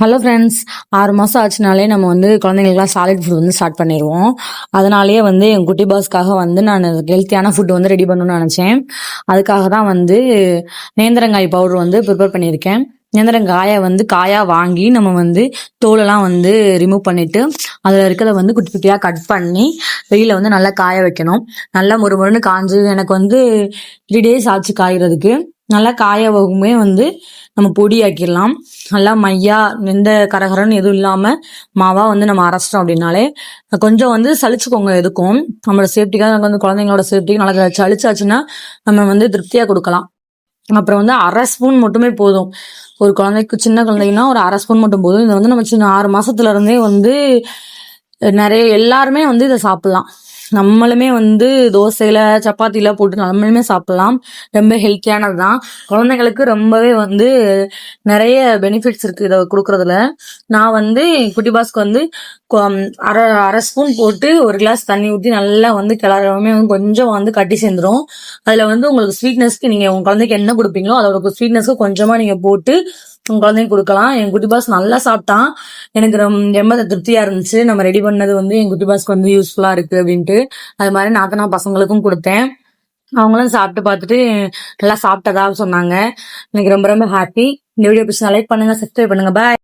Hello friends, 6 மாதம் ஆச்சுனாலே நம்ம குழந்தைங்களுக்குலாம் சாலிட் ஃபுட் ஸ்டார்ட் பண்ணிடுவோம். அதனாலேயே என் குட்டி பாஸ்க்காக நான் ஹெல்த்தியான ஃபுட் ரெடி பண்ணணும்னு நினச்சேன். அதுக்காக தான் நேந்திரங்காய் பவுடர் ப்ரிப்பேர் பண்ணியிருக்கேன். நேந்திரங்காயை காயாக வாங்கி நம்ம தோலெல்லாம் ரிமூவ் பண்ணிவிட்டு அதில் இருக்கிறத குட்டி குட்டியாக கட் பண்ணி வெயிலில் நல்லா காய வைக்கணும். நல்லா முறுமுறுன்னு காஞ்சு எனக்கு 3 days ஆச்சு காய்கிறதுக்கு. நல்லா காயவுமே நம்ம பொடியாக்கிடலாம். நல்லா மையா எந்த கரகரன்னு எதுவும் இல்லாமல் மாவா நம்ம அரைச்சிட்டோம் அப்படின்னாலே கொஞ்சம் சலிச்சுக்கோங்க. எதுக்கும் நம்மளோட சேஃப்டிக்காக குழந்தைங்களோட சேஃப்டிக்கு நல்லா சளிச்சாச்சுன்னா நம்ம திருப்தியாக கொடுக்கலாம். அப்புறம் 1/2 ஸ்பூன் மட்டுமே போதும். ஒரு குழந்தைக்கு, சின்ன குழந்தைங்கன்னா ஒரு 1/2 ஸ்பூன் மட்டும் போதும். இதை நம்ம சின்ன 6 மாசத்துல இருந்தே நிறைய எல்லாருமே இதை சாப்பிடலாம். நம்மளுமே தோசையில சப்பாத்தில போட்டு நம்மளுமே சாப்பிடலாம். ரொம்ப ஹெல்த்தியானது தான். குழந்தைங்களுக்கு ரொம்பவே நிறைய பெனிஃபிட்ஸ் இருக்கு இதை கொடுக்கறதுல. நான் குட்டி பாஸ்க்கு அரை ஸ்பூன் போட்டு 1 கிளாஸ் தண்ணி ஊற்றி நல்லா கிளறவுமே கொஞ்சம் கட்டி சேர்ந்துடும். அதுல உங்களுக்கு ஸ்வீட்னஸ்க்கு நீங்க உங்க குழந்தைக்கு என்ன கொடுப்பீங்களோ அதோட ஸ்வீட்னஸ்க்கு கொஞ்சமா நீங்க போட்டு உங்க குழந்தைக்கு கொடுக்கலாம். என் குட்டி பாஸ் நல்லா சாப்பிட்டான். எனக்கு ரொம்ப திருப்தியா இருந்துச்சு. நம்ம ரெடி பண்ணது என் குட்டி பாஸ்க்கு யூஸ்ஃபுல்லா இருக்கு அப்படின்ட்டு. அது மாதிரி நான் பசங்களுக்கும் கொடுத்தேன். அவங்களும் சாப்பிட்டு பார்த்துட்டு நல்லா சாப்பிட்டதா சொன்னாங்க. எனக்கு ரொம்ப ரொம்ப ஹாப்பி. இந்த வீடியோ பிடிச்சா லைக் பண்ணுங்க, சப்ஸ்கிரைப் பண்ணுங்க. பாய்.